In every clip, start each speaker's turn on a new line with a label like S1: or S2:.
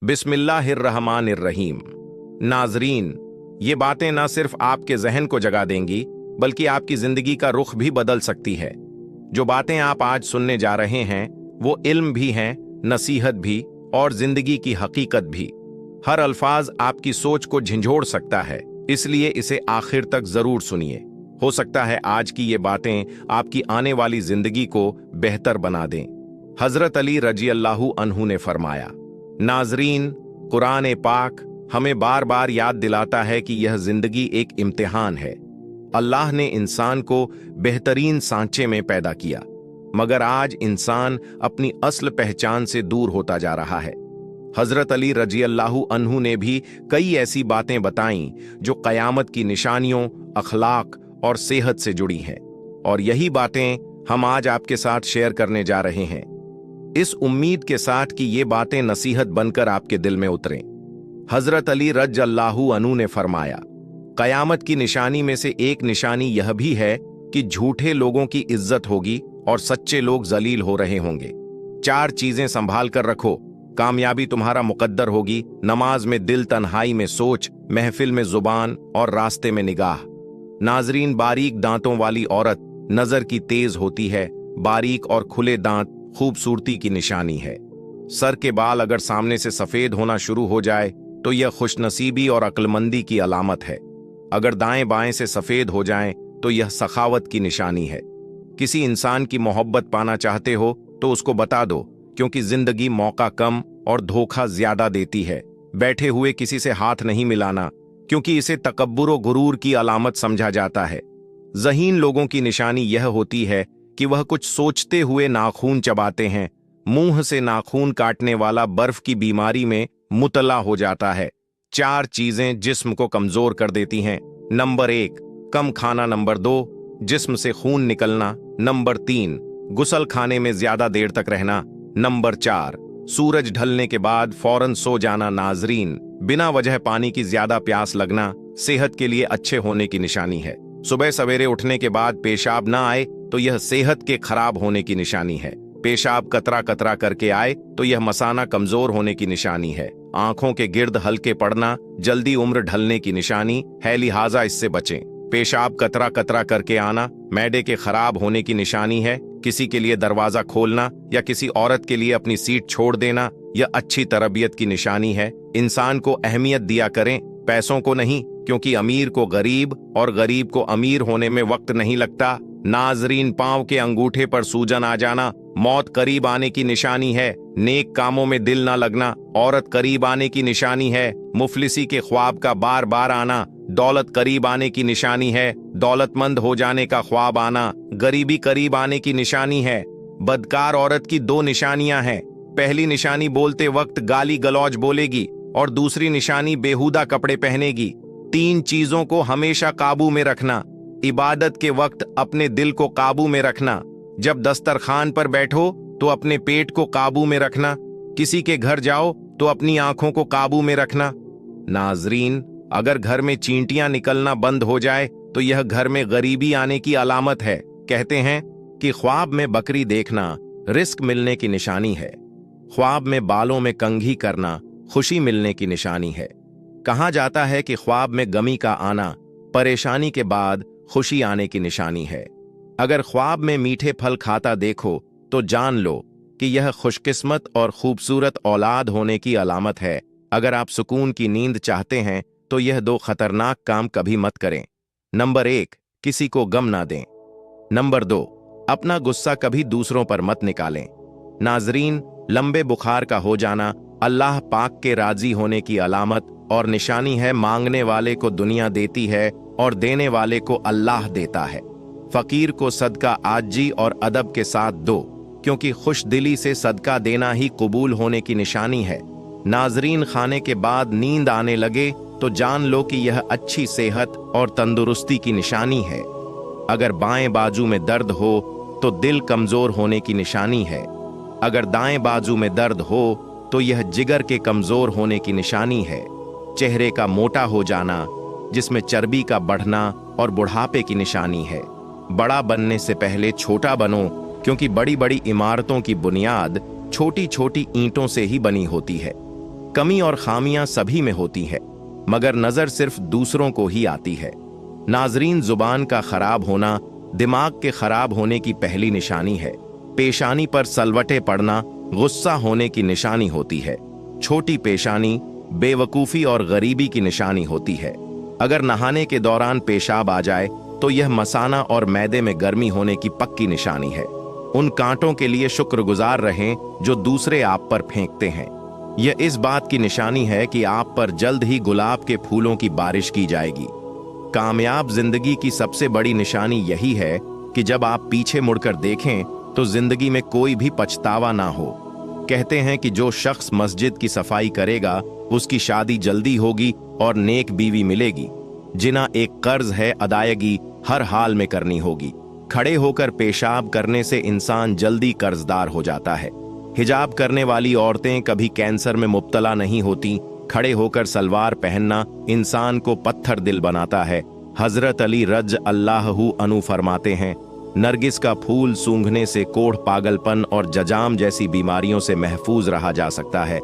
S1: बिस्मिल्लाहिर्रहमानिर्रहीम। नाजरीन, ये बातें ना सिर्फ आपके जहन को जगा देंगी बल्कि आपकी जिंदगी का रुख भी बदल सकती है। जो बातें आप आज सुनने जा रहे हैं वो इल्म भी हैं, नसीहत भी और जिंदगी की हकीकत भी। हर अल्फाज आपकी सोच को झंझोड़ सकता है, इसलिए इसे आखिर तक जरूर सुनिए। हो सकता है आज की ये बातें आपकी आने वाली जिंदगी को बेहतर बना दें। हजरत अली रजी अल्लाहु अन्हु ने फरमाया, नाजरीन, कुरान पाक हमें बार बार याद दिलाता है कि यह जिंदगी एक इम्तिहान है। अल्लाह ने इंसान को बेहतरीन सांचे में पैदा किया, मगर आज इंसान अपनी असल पहचान से दूर होता जा रहा है। हजरत अली रजी अल्लाहु अन्हु ने भी कई ऐसी बातें बताईं जो कयामत की निशानियों, अखलाक और सेहत से जुड़ी हैं, और यही बातें हम आज आपके साथ शेयर करने जा रहे हैं, इस उम्मीद के साथ कि ये बातें नसीहत बनकर आपके दिल में उतरें। हजरत अली रज अल्लाहु अन्हु ने फरमाया, कयामत की निशानी में से एक निशानी यह भी है कि झूठे लोगों की इज्जत होगी और सच्चे लोग जलील हो रहे होंगे। 4 चीजें संभाल कर रखो, कामयाबी तुम्हारा मुकद्दर होगी। नमाज में दिल, तन्हाई में सोच, महफिल में जुबान और रास्ते में निगाह। नाजरीन, बारीक दांतों वाली औरत नजर की तेज होती है। बारीक और खुले दांत खूबसूरती की निशानी है। सर के बाल अगर सामने से सफेद होना शुरू हो जाए तो यह खुशनसीबी और अक्लमंदी की अलामत है। अगर दाएं बाएं से सफेद हो जाएं तो यह सखावत की निशानी है। किसी इंसान की मोहब्बत पाना चाहते हो तो उसको बता दो, क्योंकि जिंदगी मौका कम और धोखा ज्यादा देती है। बैठे हुए किसी से हाथ नहीं मिलाना, क्योंकि इसे तकब्बुर और गुरूर की अलामत समझा जाता है। ज़हीन लोगों की निशानी यह होती है कि वह कुछ सोचते हुए नाखून चबाते हैं। मुंह से नाखून काटने वाला बर्फ की बीमारी में मुतला हो जाता है। 4 चीजें जिस्म को कमजोर कर देती हैं। नंबर 1, कम खाना। नंबर 2, जिस्म से खून निकलना। नंबर 3, गुसल खाने में ज्यादा देर तक रहना। नंबर 4, सूरज ढलने के बाद फौरन सो जाना। नाजरीन, बिना वजह पानी की ज्यादा प्यास लगना सेहत के लिए अच्छे होने की निशानी है। सुबह सवेरे उठने के बाद पेशाब ना आए तो यह सेहत के खराब होने की निशानी है। पेशाब कतरा कतरा करके आए तो यह मसाना कमजोर होने की निशानी है। आंखों के गिर्द हल्के पड़ना जल्दी उम्र ढलने की निशानी है, लिहाजा इससे बचें। पेशाब कतरा कतरा करके आना मैदे के खराब होने की निशानी है। किसी के लिए दरवाजा खोलना या किसी औरत के लिए अपनी सीट छोड़ देना यह अच्छी तरबियत की निशानी है। इंसान को अहमियत दिया करें, पैसों को नहीं, क्योंकि अमीर को गरीब और गरीब को अमीर होने में वक्त नहीं लगता। नाजरीन, पांव के अंगूठे पर सूजन आ जाना मौत करीब आने की निशानी है। नेक कामों में दिल ना लगना औरत करीब आने की निशानी है। मुफलिसी के ख्वाब का बार बार आना दौलत करीब आने की निशानी है। दौलतमंद हो जाने का ख्वाब आना गरीबी करीब आने की निशानी है। बदकार औरत की 2 निशानियां हैं। पहली निशानी बोलते वक्त गाली गलौज बोलेगी और दूसरी निशानी बेहुदा कपड़े पहनेगी। 3 चीजों को हमेशा काबू में रखना। इबादत के वक्त अपने दिल को काबू में रखना। जब दस्तरखान पर बैठो तो अपने पेट को काबू में रखना। किसी के घर जाओ तो अपनी आंखों को काबू में रखना। नाजरीन, अगर घर में चींटियां निकलना बंद हो जाए तो यह घर में गरीबी आने की अलामत है। कहते हैं कि ख्वाब में बकरी देखना रिस्क मिलने की निशानी है। ख्वाब में बालों में कंघी करना खुशी मिलने की निशानी है। कहा जाता है कि ख्वाब में गमी का आना परेशानी के बाद खुशी आने की निशानी है। अगर ख्वाब में मीठे फल खाता देखो तो जान लो कि यह खुशकिस्मत और खूबसूरत औलाद होने की अलामत है। अगर आप सुकून की नींद चाहते हैं तो यह 2 खतरनाक काम कभी मत करें। नंबर 1, किसी को गम ना दें। नंबर 2, अपना गुस्सा कभी दूसरों पर मत निकालें। नाजरीन, लंबे बुखार का हो जाना अल्लाह पाक के राजी होने की अलामत और निशानी है। मांगने वाले को दुनिया देती है और देने वाले को अल्लाह देता है। फकीर को सदका आजी और अदब के साथ दो, क्योंकि खुश दिली से सदका देना ही कबूल होने की निशानी है। नाजरीन, खाने के बाद नींद आने लगे तो जान लो कि यह अच्छी सेहत और तंदुरुस्ती की निशानी है। अगर बाएं बाजू में दर्द हो तो दिल कमजोर होने की निशानी है। अगर दाएं बाजू में दर्द हो तो यह जिगर के कमजोर होने की निशानी है। चेहरे का मोटा हो जाना, जिसमें चर्बी का बढ़ना और बुढ़ापे की निशानी है। बड़ा बनने से पहले छोटा बनो, क्योंकि बड़ी बड़ी इमारतों की बुनियाद छोटी छोटी ईंटों से ही बनी होती है। कमी और खामियां सभी में होती है, मगर नजर सिर्फ दूसरों को ही आती है। नाजरीन, जुबान का खराब होना दिमाग के खराब होने की पहली निशानी है। पेशानी पर सलवटे पड़ना गुस्सा होने की निशानी होती है। छोटी पेशानी बेवकूफी और गरीबी की निशानी होती है। अगर नहाने के दौरान पेशाब आ जाए तो यह मसाना और मैदे में गर्मी होने की पक्की निशानी है। उन कांटों के लिए शुक्रगुजार रहें जो दूसरे आप पर फेंकते हैं। यह इस बात की निशानी है कि आप पर जल्द ही गुलाब के फूलों की बारिश की जाएगी। कामयाब जिंदगी की सबसे बड़ी निशानी यही है कि जब आप पीछे मुड़कर देखें तो जिंदगी में कोई भी पछतावा ना हो। कहते हैं कि जो शख्स मस्जिद की सफाई करेगा उसकी शादी जल्दी होगी और नेक बीवी मिलेगी। जिना एक कर्ज है, अदायगी हर हाल में करनी होगी। खड़े होकर पेशाब करने से इंसान जल्दी कर्जदार हो जाता है। हिजाब करने वाली औरतें कभी कैंसर में मुब्तला नहीं होती। खड़े होकर सलवार पहनना इंसान को पत्थर दिल बनाता है। हजरत अली रज अल्लाहु अनु फरमाते हैं, नरगिस का फूल सूंघने से कोढ़, पागलपन और जजाम जैसी बीमारियों से महफूज रहा जा सकता है।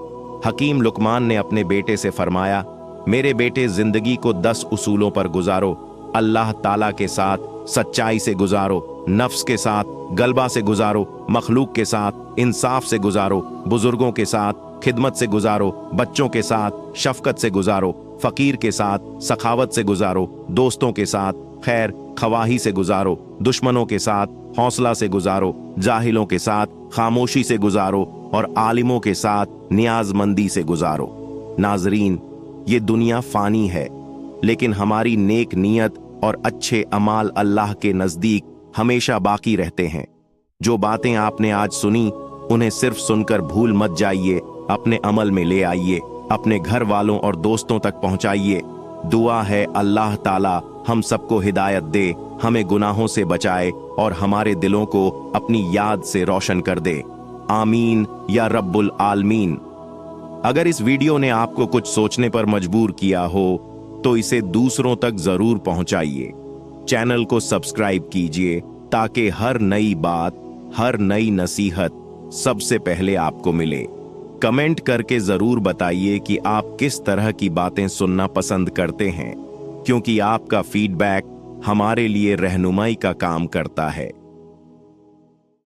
S1: हकीम लुकमान ने अपने बेटे से फरमाया, मेरे बेटे, जिंदगी को 10 उसूलों पर गुजारो। अल्लाह ताला के साथ सच्चाई से गुजारो, नफ्स के साथ गलबा से गुजारो, मखलूक के साथ इंसाफ से गुजारो, बुजुर्गों के साथ खिदमत से गुजारो, बच्चों के साथ शफकत से गुजारो, फकीर के साथ सखावत से गुजारो, दोस्तों के साथ खैर खवाही से गुजारो, दुश्मनों के साथ हौसला से गुजारो, जाहिलों के साथ खामोशी से गुजारो और आलिमों के साथ नियाजमंदी से गुजारो। नाजरीन, ये दुनिया फानी है, लेकिन हमारी नेक नीयत और अच्छे अमाल अल्लाह के नजदीक हमेशा बाकी रहते हैं। जो बातें आपने आज सुनी, उन्हें सिर्फ सुनकर भूल मत जाइए, अपने अमल में ले आइए, अपने घर वालों और दोस्तों तक पहुंचाइए। दुआ है अल्लाह ताला हम सबको हिदायत दे, हमें गुनाहों से बचाए और हमारे दिलों को अपनी याद से रोशन कर दे। आमीन या रब्बुल आलमीन। अगर इस वीडियो ने आपको कुछ सोचने पर मजबूर किया हो तो इसे दूसरों तक जरूर पहुंचाइए। चैनल को सब्सक्राइब कीजिए ताकि हर नई बात, हर नई नसीहत सबसे पहले आपको मिले। कमेंट करके जरूर बताइए कि आप किस तरह की बातें सुनना पसंद करते हैं, क्योंकि आपका फीडबैक हमारे लिए रहनुमाई का काम करता है।